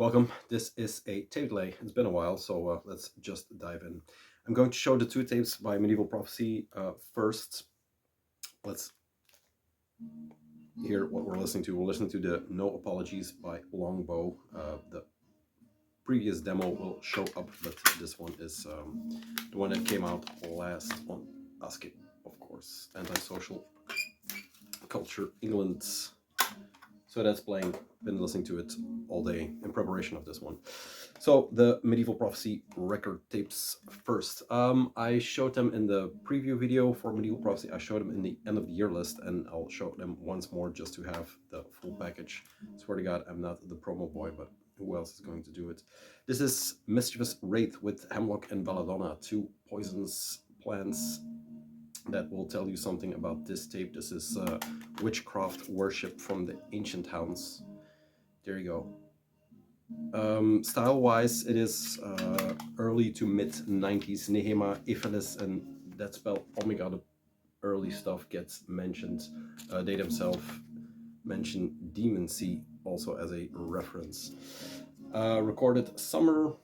Welcome. This is a tape delay. It's been a while, so let's just dive in. I'm going to show the two tapes by Medieval Prophecy. First, let's hear what we're listening to. We're listening to the No Apologies by Longbow. The previous demo will show up, but this one is the one that came out last on A.S.K.E, of course. Antisocial Culture England. So that's playing. Been listening to it all day in preparation of this one. So the Medieval Prophecy record tapes first. I showed them in the preview video for Medieval Prophecy. I showed them in the end of the year list, and I'll show them once more just to have the full package. Swear to God, I'm not the promo boy, but who else is going to do it? This is Mischievous Wraith with Hemlock and Belladonna, two poisonous plants that will tell you something about this tape. This is witchcraft worship from the Ancient Hounds. There you go. Style-wise, it is early to mid-90s. Nehema, Iphilis, and that spell Omega, the early stuff gets mentioned. They themselves mention Demoncy also as a reference. Recorded summer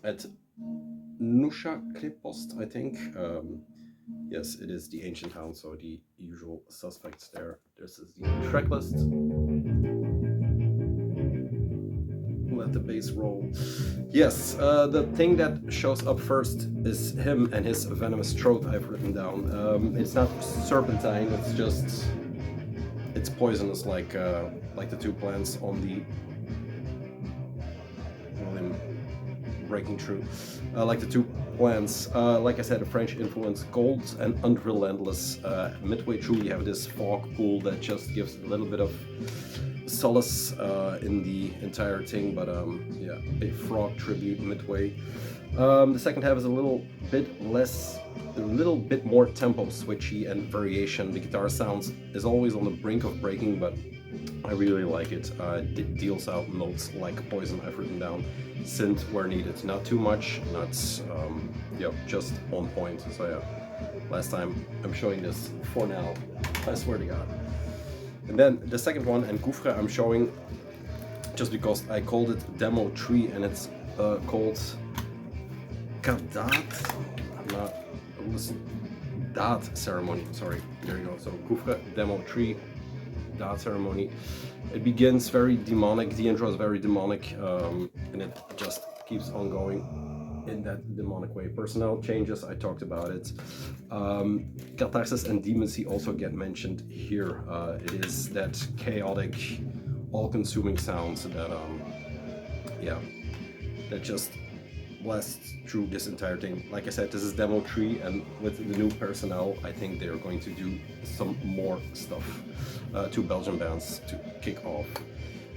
at Nusha Kripost, I think. Yes, it is the Ancient Hound, so the usual suspects there. This is the track list. Let the bass roll. Yes, the thing that shows up first is him and his venomous throat I've written down. It's not serpentine, it's just... it's poisonous like the two plants on the... breaking through. Like the two plants, like I said, a French influence, cold and unrelentless. Midway through you have this fog pool that just gives a little bit of solace in the entire thing, but yeah, a frog tribute midway. The second half is a little bit more tempo switchy and variation. The guitar sounds is always on the brink of breaking, but I really like it. It deals out notes like poison I've written down. Synth where needed, not too much, not just on point. So yeah, last time I'm showing this for now, I swear to God. And then the second one, and Gouffre, I'm showing just because I called it Demo 3 and it's called Kadat. Dat Ceremony, sorry, there you go. So Gouffre, Demo 3, Dat Ceremony. It begins very demonic, the intro is very demonic, and it just keeps on going in that demonic way. Personnel changes, I talked about it. Catharsis and Demoncy also get mentioned here. It is that chaotic, all-consuming sounds that, that just blasts through this entire thing. Like I said, this is Demo 3, and with the new personnel, I think they're going to do some more stuff. Two Belgian bands to kick off.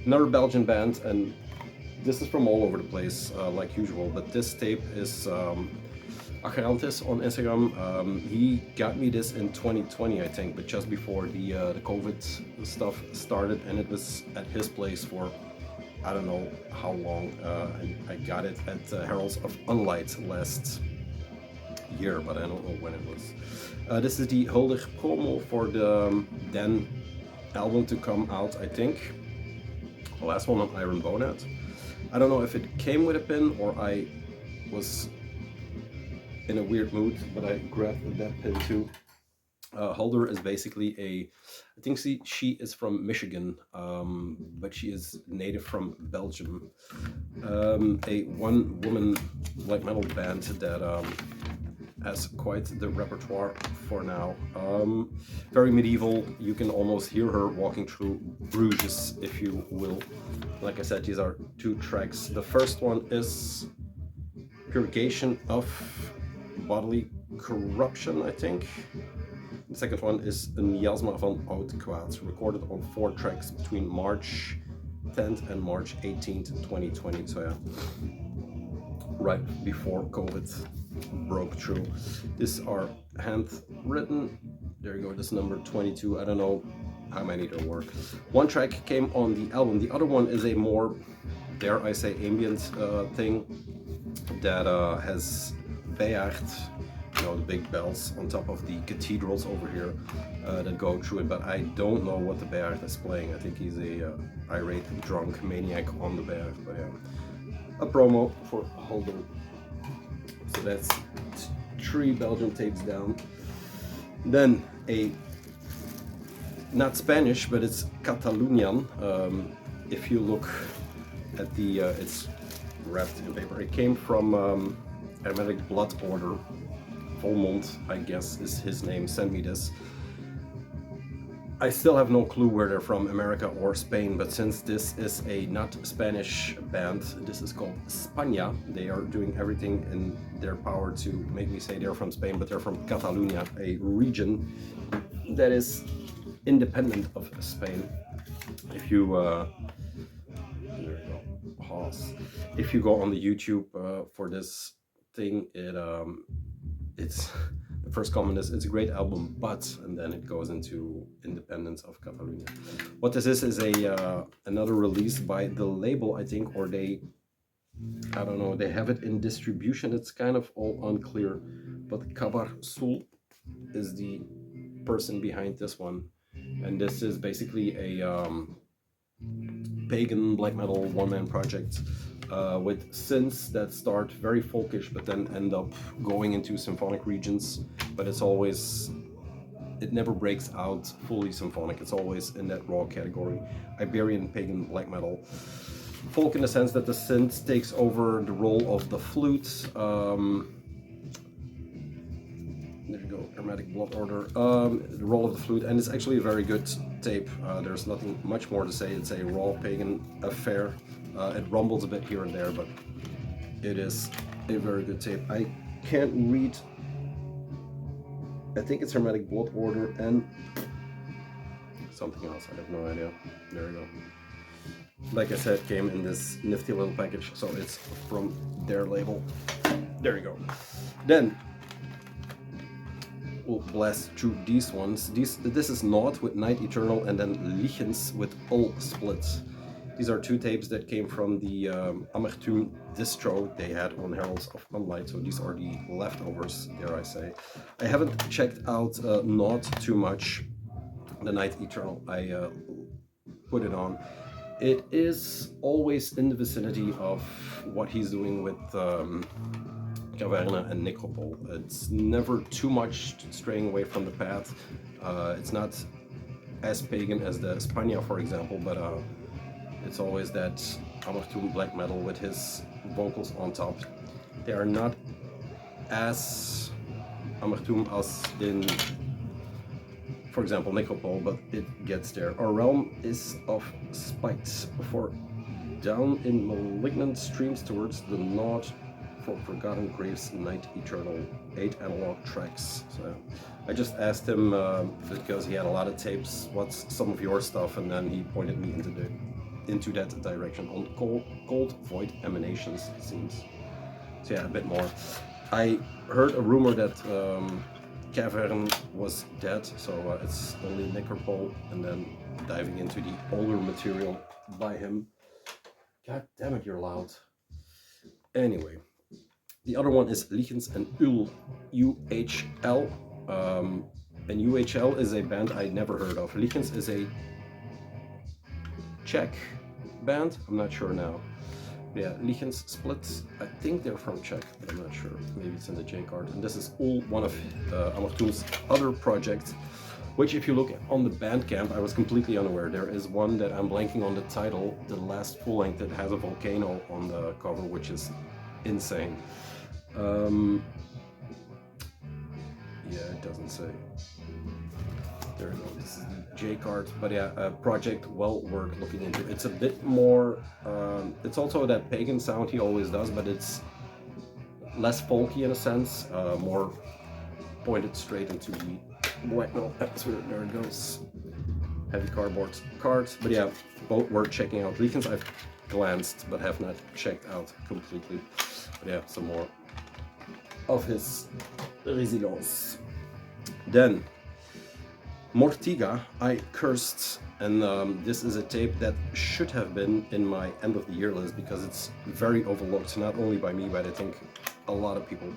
Another Belgian band, and this is from all over the place, like usual, but this tape is Acherantis on Instagram. He got me this in 2020, I think, but just before the COVID stuff started, and it was at his place for I don't know how long. I got it at Heralds of Unlight last year, but I don't know when it was. This is the Huldig promo for the then album to come out, I think. The last one on Iron Bonnet. I don't know if it came with a pin or I was in a weird mood, but I grabbed that pin too. Hulder is basically I think she is from Michigan, but she is native from Belgium. A one-woman black metal band that has quite the repertoire for now. Very medieval, you can almost hear her walking through Bruges, if you will. Like I said, these are two tracks. The first one is Purgation of Bodily Corruption, I think. The second one is een miasma van oud kwaad, recorded on 4 tracks between March 10th and March 18th, 2020. So yeah, right before COVID broke through. These are handwritten. There you go, this number 22. I don't know how many there were. One track came on the album. The other one is a more, dare I say, ambient thing that has Bejaard you know, the big bells on top of the cathedrals over here that go through it. But I don't know what the Berg is playing. I think he's a irate drunk maniac on the Berg. But yeah, a promo for Holder. So that's 3 Belgian tapes down. Then a, not Spanish, but it's Catalonian. If you look at the, it's wrapped in paper. It came from Hermetic Blood Order. Volmont, I guess, is his name. Send me this. I still have no clue where they're from, America or Spain, but since this is a not Spanish band, this is called España. They are doing everything in their power to make me say they're from Spain, but they're from Catalonia, a region that is independent of Spain. If you there you go, pause. If you go on the YouTube for this thing, it's the first comment is it's a great album, but, and then it goes into independence of Catalonia. What this is a another release by the label, I think, or they, I don't know, they have it in distribution. It's kind of all unclear, but Kabar Sul is the person behind this one, and this is basically a pagan black metal one-man project. With synths that start very folkish but then end up going into symphonic regions, but it's always, it never breaks out fully symphonic. It's always in that raw category. Iberian pagan black metal. Folk in the sense that the synth takes over the role of the flute. There you go, Hermetic Blood Order. The role of the flute, and it's actually a very good tape. There's nothing much more to say. It's a raw pagan affair. It rumbles a bit here and there, but it is a very good tape. I can't read. I think it's Hermetic Blood Order and something else. I have no idea. There you go. Like I said, came in this nifty little package, so it's from their label. There you go. Then we'll blast through these ones. This is Naught with Night Eternal, and then Lichens with All Split. These are 2 tapes that came from the Amertum distro they had on Heralds of Sunlight, so these are the leftovers, dare I say. I haven't checked out Naught too much, the Night Eternal. I put it on. It is always in the vicinity of what he's doing with Caverne and Necropole. It's never too much straying away from the path. It's not as pagan as the España, for example, but it's always that Amertum black metal with his vocals on top. They are not as Amertum as in, for example, Necropole, but it gets there. Our realm is of spite. For down in malignant streams towards the north, for Forgotten Graves, Night Eternal, 8 analog tracks. So I just asked him because he had a lot of tapes, what's some of your stuff, and then he pointed me into that direction on Cold Void Emanations, it seems. So yeah, a bit more. I heard a rumor that Cavern was dead, so it's only Necropole, and then diving into the older material by him. God damn it, you're loud. Anyway, the other one is Lichens and Ul, UHL. And UHL is a band I never heard of. Lichens is a Czech band, I'm not sure now. Yeah, Lichens Splits, I think they're from Czech, but I'm not sure. Maybe it's in the J card. And this is all one of Amertum's other projects, which if you look on the Bandcamp, I was completely unaware. There is one that I'm blanking on the title, the last full length that has a volcano on the cover, which is insane. Yeah, it doesn't say. There we go, this is the J card, but yeah, a project well worth looking into. It's a bit more, it's also that pagan sound he always does, but it's less folky in a sense, more pointed straight into the black metal atmosphere. There it goes. Heavy cardboard cards, but yeah, both worth checking out. Lichens I've glanced, but have not checked out completely. But yeah, some more of his resilience. Then Mortiga, I Cursed, and this is a tape that should have been in my end of the year list because it's very overlooked, not only by me, but I think a lot of people.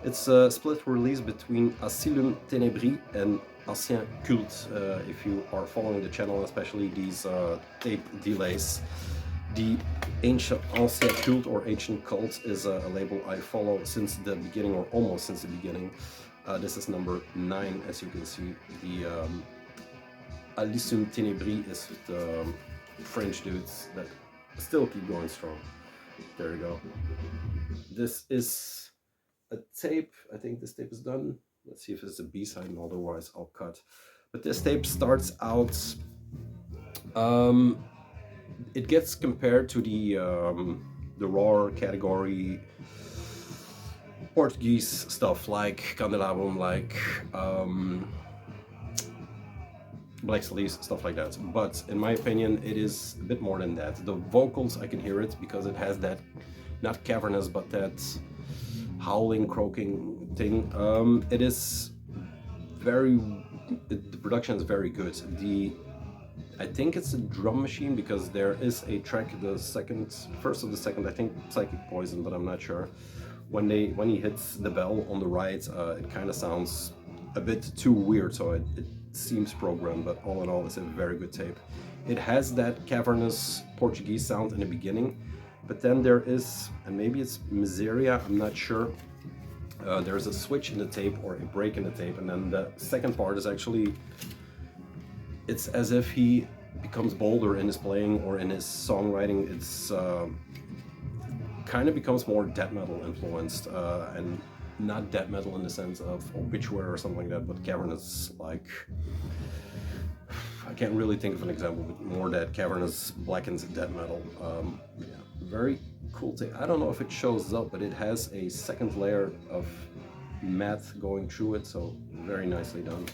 It's a split release between Asylum Ténébris and Ancien Culte. If you are following the channel, especially these tape delays, the Ancien Culte or Ancient Cult is a label I follow since the beginning, or almost since the beginning. This is number 9, as you can see. The Asylum Ténébris is the French dudes that still keep going strong. There you go. This is a tape. I think this tape is done. Let's see if it's a B-side, and otherwise I'll cut. But this tape starts out. It gets compared to the raw category Portuguese stuff like Candelabrum, like Black Sleeves, stuff like that. But in my opinion, it is a bit more than that. The vocals, I can hear it because it has that, not cavernous, but that howling, croaking thing. It is very, the production is very good. I think it's a drum machine because there is a track, first of the second, I think Psychic Poison, but I'm not sure. When he hits the bell on the right, it kind of sounds a bit too weird, so it seems programmed, but all in all, it's a very good tape. It has that cavernous Portuguese sound in the beginning, but then there is, and maybe it's Miseria, I'm not sure, there's a switch in the tape or a break in the tape, and then the second part is actually, it's as if he becomes bolder in his playing or in his songwriting. It's kind of becomes more death metal influenced, and not death metal in the sense of Obituary or something like that, but cavernous, like, I can't really think of an example, but more that cavernous blackened death metal. Yeah, very cool thing. I don't know if it shows up, but it has a second layer of matte going through it, so very nicely done.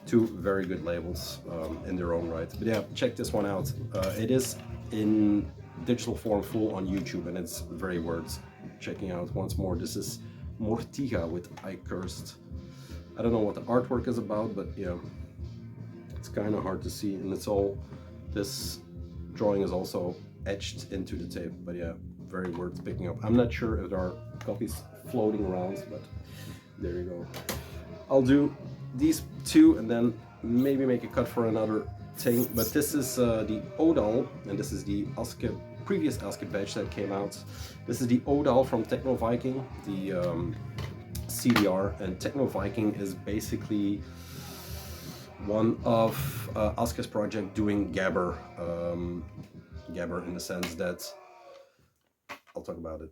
Two very good labels in their own right. But yeah, check this one out. It is in digital form full on YouTube, and it's very worth checking out once more. This is Mortiga with I Cursed. I don't know what the artwork is about, but yeah, it's kind of hard to see, and it's all, this drawing is also etched into the tape, but yeah, very worth picking up. I'm not sure if there are copies floating around, but there you go. I'll do these two and then maybe make a cut for another thing, but this is the Odal, and this is the A.S.K.E, previous A.S.K.E batch that came out. This is the Odal from Techno Viking, the CDR, and Techno Viking is basically one of A.S.K.E's project doing Gabber, Gabber in the sense that, I'll talk about it.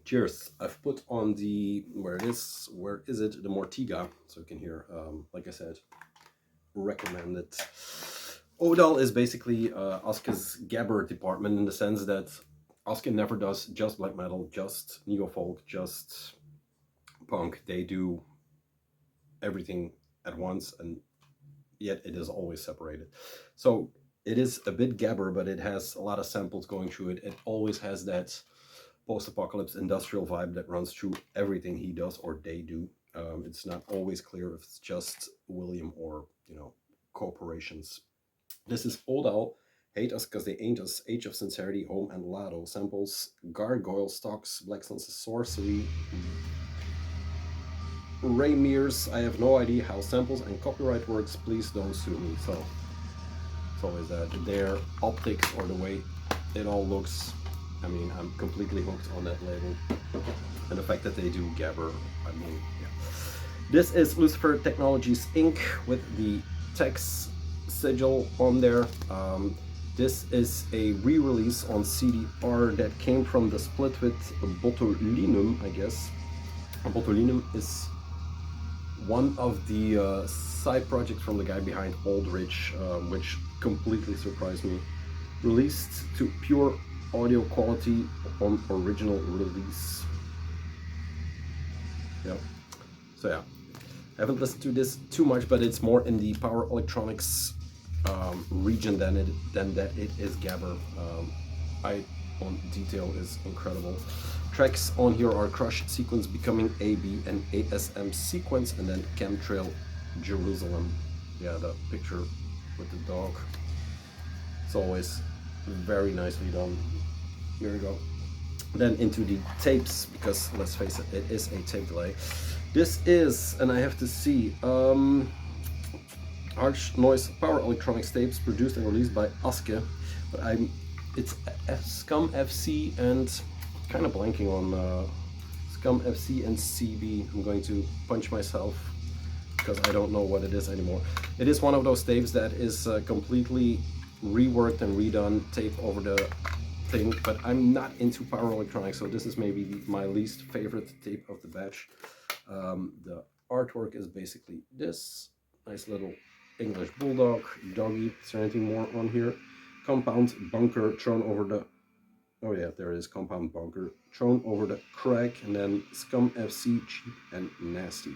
Cheers. I've put on the, where is it? The Mortiga, so you can hear, like I said, recommend it. Odal is basically A.S.K.E's Gabber department in the sense that A.S.K.E never does just black metal, just neo-folk, just punk. They do everything at once, and yet it is always separated. So it is a bit Gabber, but it has a lot of samples going through it. It always has that post-apocalypse industrial vibe that runs through everything he does or they do. It's not always clear if it's just William or, you know, corporations. This is Odal, Hate Us Cause They Ain't Us, Age of Sincerity, Home and Lado, samples Gargoyle Stocks, Black Sun's Sorcery, Ray Mears, I have no idea how samples and copyright works, please don't sue me. So it's always that. Their optics or the way it all looks, I mean, I'm completely hooked on that label. And the fact that they do Gabber, I mean, yeah. This is Lucifer Technologies Inc. with the Tex sigil on there. This is a re-release on CDR that came from the split with Botulinum, I guess. Botulinum is one of the side projects from the guy behind Aldrich, which completely surprised me. Released to pure audio quality on original release. Yeah. So yeah, I haven't listened to this too much, but it's more in the power electronics region than that it is Gabber. On detail is incredible. Tracks on here are Crush Sequence, Becoming AB, and ASM Sequence, and then Chemtrail Jerusalem. Yeah, the picture with the dog. It's always very nicely done. Here we go. Then into the tapes, because let's face it, it is a tape delay. This is, and I have to see, Harsh Noise Power Electronics tapes produced and released by A.S.K.E, but it's Scum FC and kind of blanking on Scum FC and CB. I'm going to punch myself because I don't know what it is anymore. It is one of those tapes that is completely reworked and redone tape over the thing, but I'm not into power electronics, so this is maybe my least favorite tape of the batch. The artwork is basically this nice little English bulldog, doggy. Is there anything more on here? Compound bunker thrown over the, oh yeah, there is compound bunker thrown over the crack, and then Scum FC, cheap and nasty.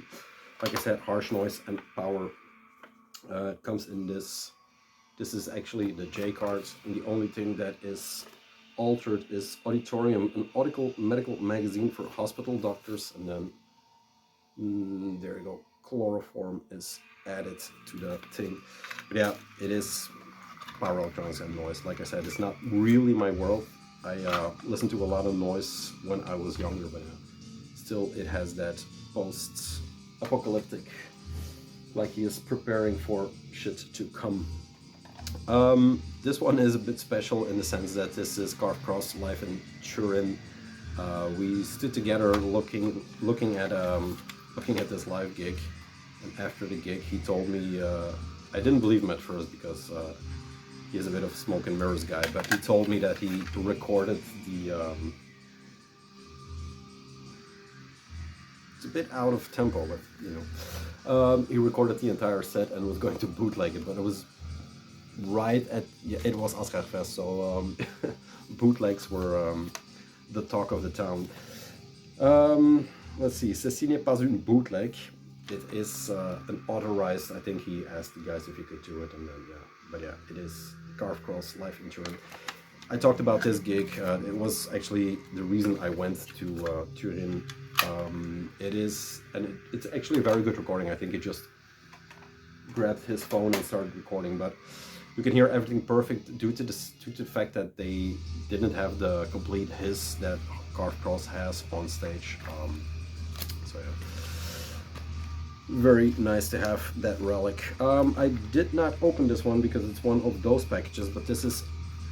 Like I said, harsh noise and power comes in this. This is actually the J cards, and the only thing that is altered is Auditorium, an audible medical magazine for hospital doctors, and then there you go, chloroform is added to the thing. But yeah, it is power electronics and noise. Like I said, it's not really my world. I listened to a lot of noise when I was younger, but still it has that post-apocalyptic, like he is preparing for shit to come. This one is a bit special in the sense that this is Carve Cross live in Turin. We stood together looking at this live gig, and after the gig he told me, I didn't believe him at first because he is a bit of a smoke and mirrors guy, but he told me that he recorded the it's a bit out of tempo, but you know, he recorded the entire set and was going to bootleg it, but it was right at, yeah, it was Asgardfest, so bootlegs were the talk of the town. Let's see, Ceci n'est pas une bootleg. It is an authorized, I think he asked the guys if he could do it, and then yeah, but yeah, it is Carve Cross live in Turin. I talked about this gig, it was actually the reason I went to Turin. It is, and it's actually a very good recording. I think he just grabbed his phone and started recording, but you can hear everything perfect due to the fact that they didn't have the complete hiss that Carve Cross has on stage. So yeah, very nice to have that relic. I did not open this one because it's one of those packages, but this is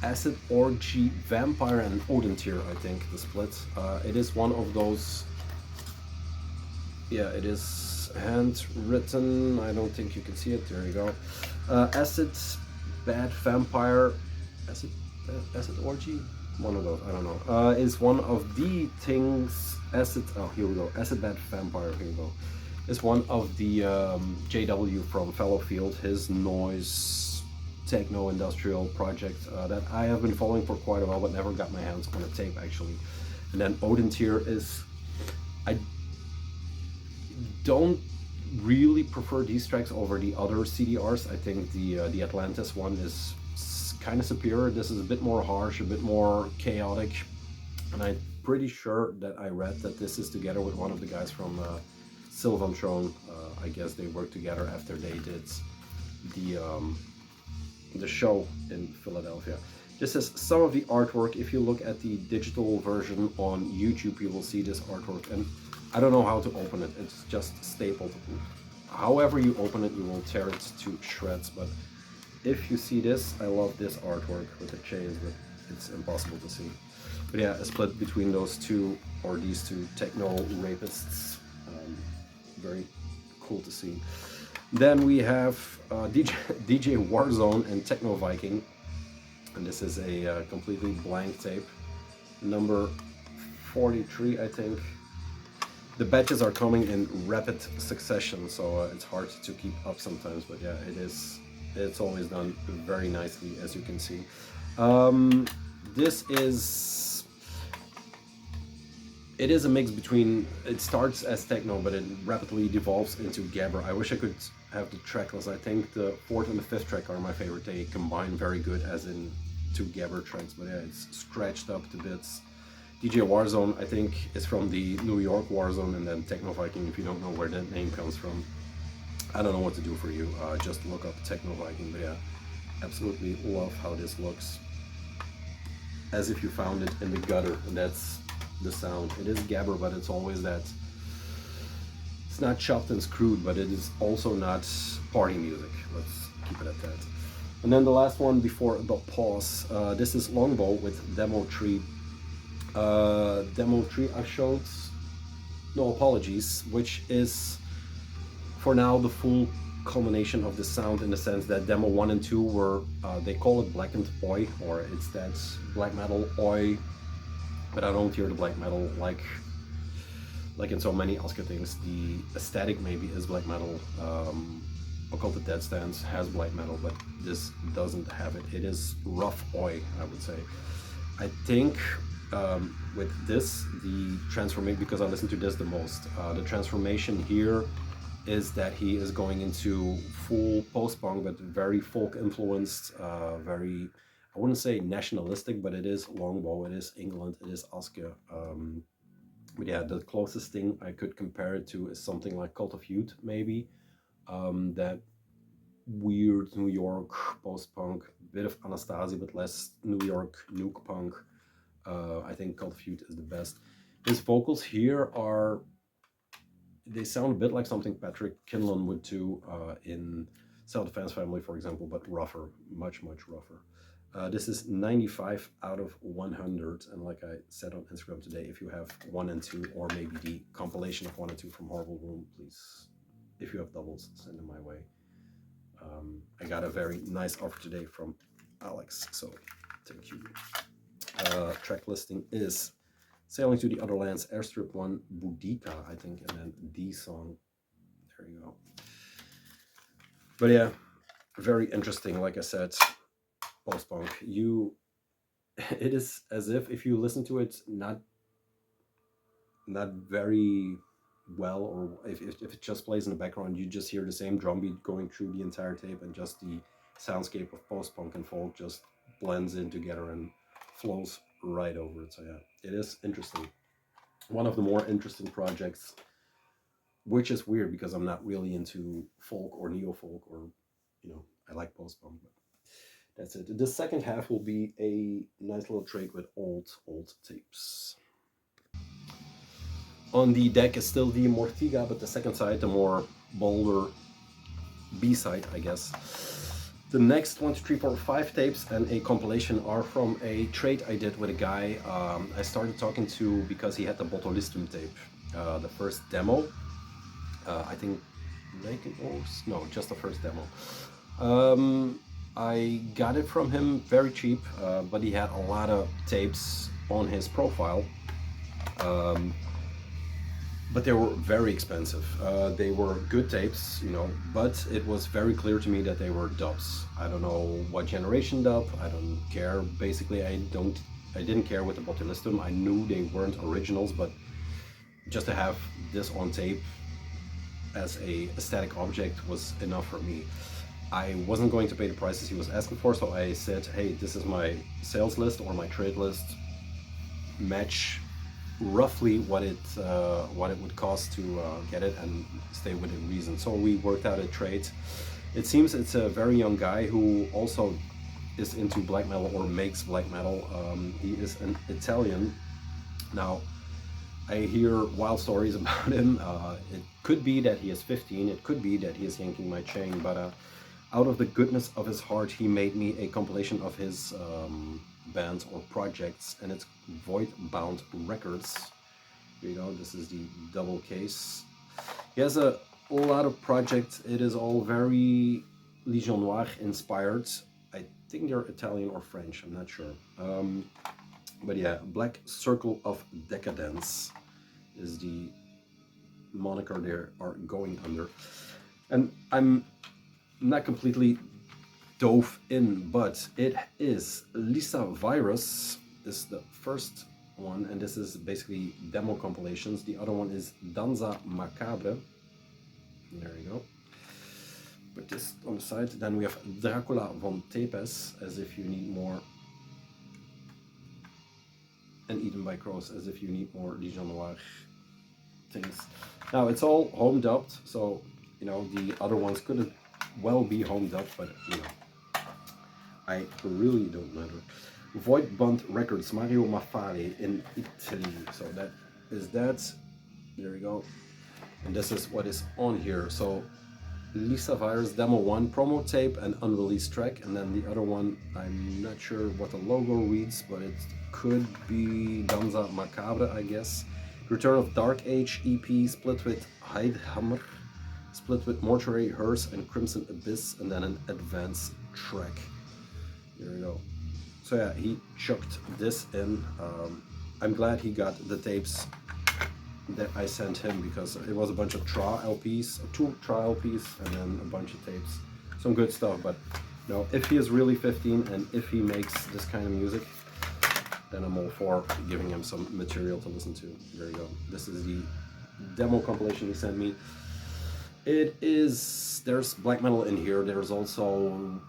Acid Orgy Vampire and Odin Tier, I think, the split. It is one of those, yeah, it is handwritten. I don't think you can see it. There you go. Acid Bad Vampire, Acid Orgy, one of those, I don't know, is one of the things. Acid, oh, here we go, Acid Bad Vampire, here we go, is one of the JW from Fellowfield, his noise techno industrial project that I have been following for quite a while, but never got my hands on a tape actually. And then Odin Tier is, I don't really prefer these tracks over the other CDRs. I think the Atlantis one is kind of superior. This is a bit more harsh, a bit more chaotic, and I'm pretty sure that I read that this is together with one of the guys from Sylvan Throne. I guess they worked together after they did the show in Philadelphia. This is some of the artwork. If you look at the digital version on YouTube, you will see this artwork, and I don't know how to open it. It's just stapled. However you open it, you will tear it to shreds. But if you see this, I love this artwork with the chains, but it's impossible to see. But yeah, a split between those two, or these two techno rapists. Very cool to see. Then we have DJ Warzone and Techno Viking, and this is a completely blank tape, number 43, I think. The batches are coming in rapid succession, so it's hard to keep up sometimes, but yeah, it's always done very nicely, as you can see. It is a mix between, it starts as techno, but it rapidly devolves into gabber. I wish I could have the track list. I think the 4th and the 5th track are my favorite. They combine very good as in two gabber tracks, but yeah, it's scratched up to bits. DJ Warzone, I think, is from the New York Warzone, and then Techno Viking, if you don't know where that name comes from, I don't know what to do for you. Just look up Techno Viking. But yeah, absolutely love how this looks. As if you found it in the gutter, and that's the sound. It is gabber, but it's always that. It's not chopped and screwed, but it is also not party music. Let's keep it at that. And then the last one before the pause. This is Longbow with Demo Tree. Demo Tree I showed, no apologies, which is for now the full culmination of the sound, in the sense that demo 1 and 2 were, they call it blackened oi, or it's that black metal oi, but I don't hear the black metal like in so many A.S.K.E things. The aesthetic maybe is black metal. Occulted Dead Stance has black metal, but this doesn't have it. It is rough oi, I would say. I think with this, the transformation, because I listen to this the most, the transformation here is that he is going into full post-punk, but very folk influenced, very, I wouldn't say nationalistic, but it is Longbow, it is England, it is A.S.K.E. But yeah, the closest thing I could compare it to is something like Cult of Youth, maybe. That weird New York post-punk, bit of Anastasia, but less New York nuke punk. I think Cult of Youth is the best. His vocals here are, they sound a bit like something Patrick Kinlan would do in Self-Defense Family, for example, but rougher, much, much rougher. This is 95 out of 100, and like I said on Instagram today, if you have 1 and 2, or maybe the compilation of 1 and 2 from Horrible Room, please, if you have doubles, send them my way. I got a very nice offer today from Alex, so thank you. Track listing is Sailing to the Other Lands, Airstrip 1, Boudica, I think, and then the song. There you go. But yeah, very interesting, like I said, post-punk. It is as if you listen to it not very well, or if it just plays in the background, you just hear the same drum beat going through the entire tape, and just the soundscape of post-punk and folk just blends in together and flows right over it. So yeah, it is interesting. One of the more interesting projects, which is weird because I'm not really into folk or neo-folk, or, I like post-punk, but that's it. The second half will be a nice little trade with old tapes. On the deck is still the Mortiga, but the second side, the more bolder B-side, I guess. The next 1, 2, 3, 4, 5 tapes and a compilation are from a trade I did with a guy I started talking to because he had the Botulistum tape. The first demo, I think, no, just the first demo. I got it from him very cheap, but he had a lot of tapes on his profile. But they were very expensive. They were good tapes, but it was very clear to me that they were dubs. I don't know what generation dub, I don't care. Basically, I didn't care with the Botulistum. I knew they weren't originals, but just to have this on tape as a static object was enough for me. I wasn't going to pay the prices he was asking for, so I said, hey, this is my sales list or my trade list. Match roughly what it would cost to get it and stay within reason. So we worked out a trade. It seems it's a very young guy who also is into black metal or makes black metal. He is an Italian. Now, I hear wild stories about him. It could be that he is 15, it could be that he is yanking my chain, but out of the goodness of his heart, he made me a compilation of his bands or projects, and it's Voidbound Records. Here you go, this is the double case. He has a lot of projects. It is all very Légion Noire inspired. I think they're Italian or French, I'm not sure. But yeah, Black Circle of Decadence is the moniker they are going under. And I'm not completely dove in, but it is Lisa Virus is the first one, and this is basically demo compilations. The other one is Danza Macabre. There you go. Put this on the side. Then we have Dracula von Tepes, as if you need more. And and eaten by crows, as if you need more Dijon Noir things. Now it's all home dubbed, so you know the other ones could well be home dubbed, but you know, I really don't matter. Voidbound Records, Mario Maffale in Italy. So that is that. There we go. And this is what is on here. So Lisa Virus Demo 1 promo tape and unreleased track, and then the other one, I'm not sure what the logo reads, but it could be Danza Macabre, I guess. Return of Dark Age EP split with Heidehammer, split with Mortuary Hearse and Crimson Abyss, and then an advance track. There we go. So yeah, he chucked this in. I'm glad he got the tapes that I sent him, because it was a bunch of Tra LPs, 2 Tra LPs, and then a bunch of tapes. Some good stuff, but you know, if he is really 15 and if he makes this kind of music, then I'm all for giving him some material to listen to. There you go. This is the demo compilation he sent me. It is, there's black metal in here, there's also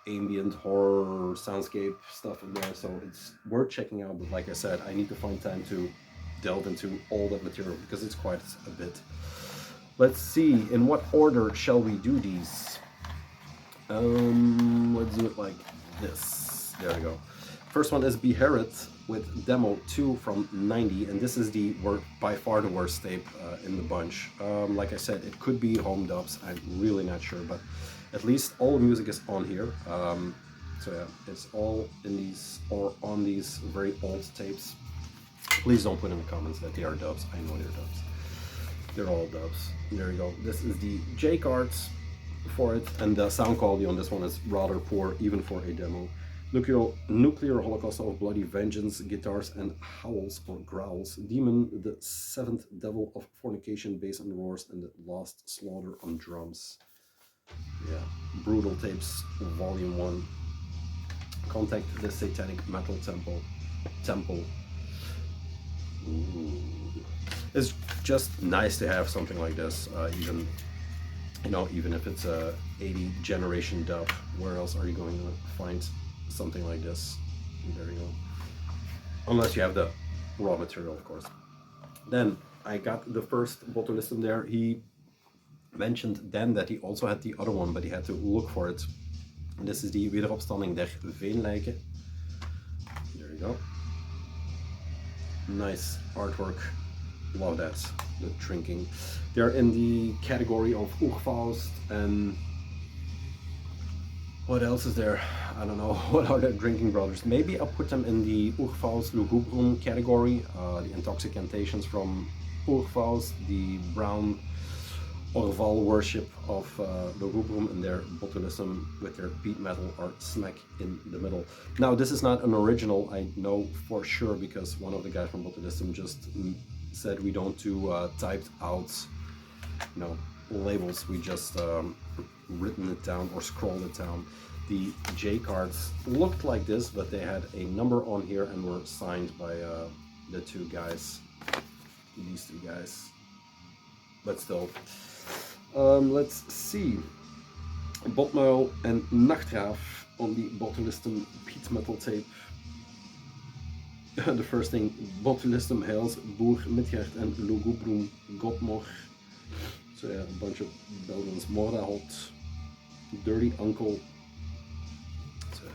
ambient horror, soundscape stuff in there, so it's worth checking out, but like I said, I need to find time to delve into all that material because it's quite a bit. Let's see, in what order shall we do these? Let's do it like this. There we go. First one is Beherit with Demo 2 from 90, and this is the by far the worst tape in the bunch. Like I said, it could be home dubs, I'm really not sure, but at least all the music is on here. So yeah, it's all in these or on these very old tapes. Please don't put in the comments that they are dubs. I know they're dubs. They're all dubs. There you go. This is the J cards for it, and the sound quality on this one is rather poor, even for a demo. Nuclear Holocaust of Bloody Vengeance, guitars and howls or growls. Demon, the 7th Devil of Fornication, bass and roars, and the Last Slaughter on drums. Yeah, Brutal Tapes, Volume 1. Contact the Satanic Metal Temple. Ooh. It's just nice to have something like this, even, you know, even if it's a 80 generation dub. Where else are you going to find something like this? There you go. Unless you have the raw material, of course. Then I got the first botulism there. He mentioned then that he also had the other one, but he had to look for it. And this is the Wederopstanding der Veenlijken. There you go. Nice artwork. Love that. The drinking. They're in the category of Urfaust, and what else is there? I don't know. What are the Drinking Brothers? Maybe I'll put them in the Urfaust Lugubrum category. The Intoxicantations from Urfaust, the Brown Orval worship of Lugubrum, and their botulism with their beat metal are smack in the middle. Now this is not an original, I know for sure, because one of the guys from botulism just said we don't do typed out, you know, labels. We just written it down or scrolled it down. The J cards looked like this, but they had a number on here and were signed by the two guys, these two guys. But still, let's see. Botmo and Nachtraaf on the Botulism Beat Metal tape. The first thing, Botulism hails Boer Midgert and Lugubrum Godmor. So yeah, a bunch of Belgians. Mordahot, Dirty Uncle. So yeah,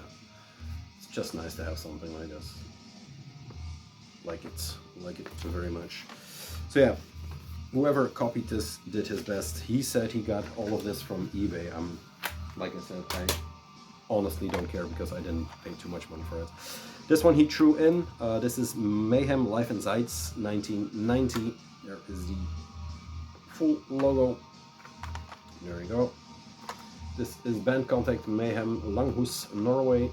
it's just nice to have something like this. Like it very much. So yeah, whoever copied this did his best. He said he got all of this from eBay. Like I said, I honestly don't care because I didn't pay too much money for it. This one he threw in. This is Mayhem Life and Zeitz 1990. There is the full logo. There we go. This is Band Contact Mayhem Langhus, Norway.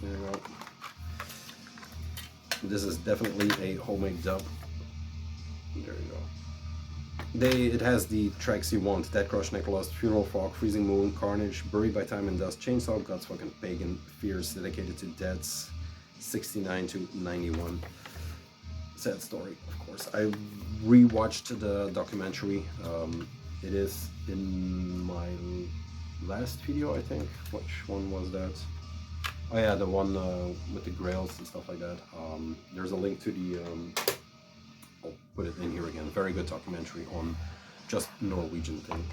There you go. This is definitely a homemade dub. There you go. It has the tracks you want: Dead Crush, Necrolust, Funeral Fog, Freezing Moon, Carnage, Buried by Time and Dust, Chainsaw, Godsfuck and Pagan, Fears, Dedicated to Deads, 69 to 91. Sad story, of course. I rewatched the documentary. It is in my last video, I think. Which one was that? Oh yeah, the one with the grails and stuff like that. There's a link to the. I'll put it in here again. Very good documentary on just Norwegian thing.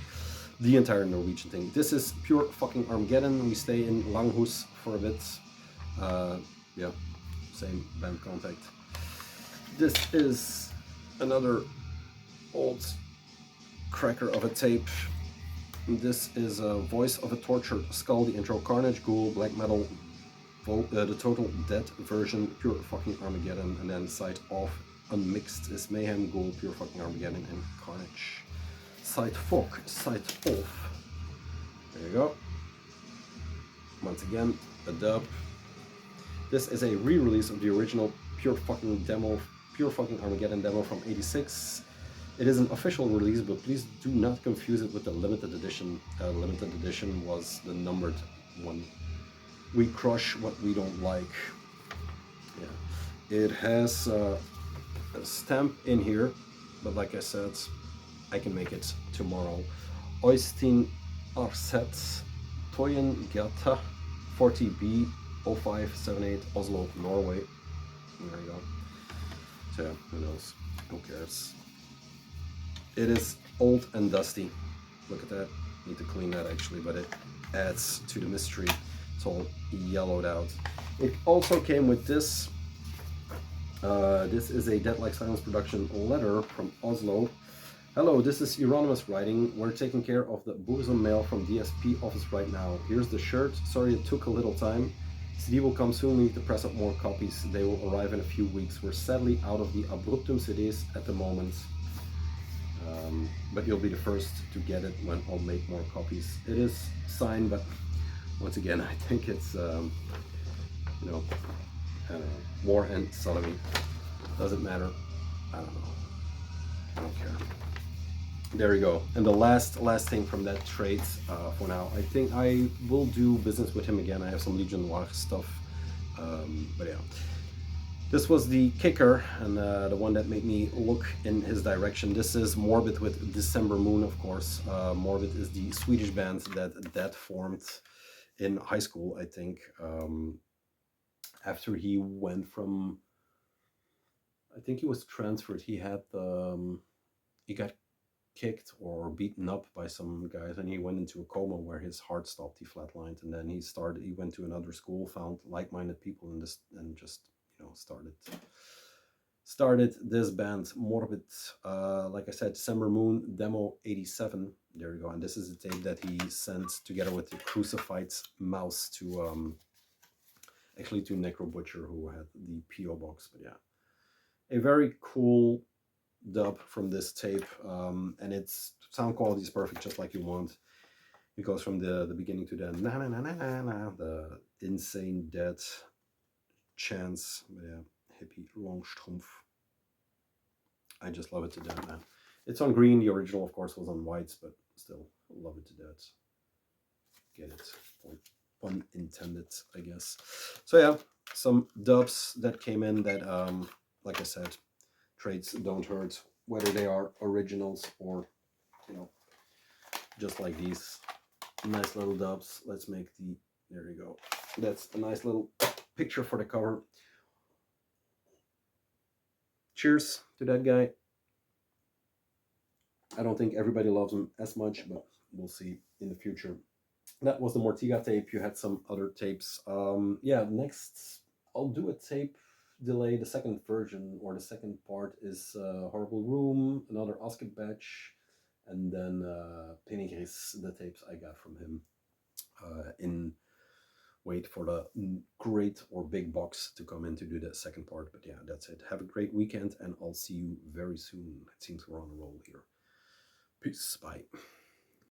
The entire Norwegian thing. This is pure fucking Armageddon. We stay in Langhus for a bit. Yeah, same band contact. This is another old cracker of a tape. This is a Voice of a Tortured Skull, the intro, Carnage, Ghoul, Black Metal, the Total Dead version, pure fucking Armageddon, and then side off unmixed is Mayhem, Ghoul, pure fucking Armageddon, and Carnage. Side fork, side off. There you go. Once again, a dub. This is a re-release of the original pure fucking demo, pure fucking Armageddon demo from '86. It is an official release, but please do not confuse it with the limited edition. Limited edition was the numbered one. We crush what we don't like. Yeah, it has a stamp in here, but like I said, I can make it tomorrow. Øystein Arseth, Toyen Gata, 40B 0578, Oslo, Norway. There you go. So yeah, who knows? Who cares? It is old and dusty. Look at that. Need to clean that actually, but it adds to the mystery. It's all yellowed out. It also came with this. This is a Dead Like Silence production letter from Oslo. Hello, this is Euronymous writing. We're taking care of the bosom mail from DSP office right now. Here's the shirt. Sorry it took a little time. CD will come soon. We need to press up more copies. They will arrive in a few weeks. We're sadly out of the Abruptum CDs at the moment. But you'll be the first to get it when I'll make more copies. It is signed, but once again, I think it's, you know, I don't know, war and sodomy. Doesn't matter. I don't know. I don't care. There you go. And the last thing from that trade for now. I think I will do business with him again. I have some Legion Noir stuff. But yeah. This was the kicker and the one that made me look in his direction. This is Morbid with December Moon, of course. Morbid is the Swedish band that formed in high school, I think. After he went from, I think he was transferred. He had he got kicked or beaten up by some guys, and he went into a coma where his heart stopped. He flatlined, and then he went to another school, found like-minded people in this, and just, you know, started this band Morbid. Like I said, December Moon demo 87. There you go. And this is the tape that he sent together with the Crucified Mouse to actually to Necro Butcher, who had the PO box. But yeah, a very cool dub from this tape, and its sound quality is perfect, just like you want. It goes from the beginning to the na na na na na na, the insane dead chants. But yeah, hippie Longstrumpf. I just love it to death, man. It's on green. The original, of course, was on whites, but still love it to death. Get it? Pun intended, I guess. So yeah, some dubs that came in that, like I said, trades don't hurt, whether they are originals or, you know, just like these nice little dubs. Let's make the, there you go. That's a nice little picture for the cover. Cheers to that guy. I don't think everybody loves him as much, but we'll see in the future. That was the Mortiga tape. You had some other tapes. Yeah, next I'll do a tape delay. The second version, or the second part, is Horrible Room, another Oscar batch, and then Penigris, the tapes I got from him. Wait for the great or big box to come in to do the second part. But yeah, that's it. Have a great weekend, and I'll see you very soon. It seems we're on a roll here. Peace. Bye.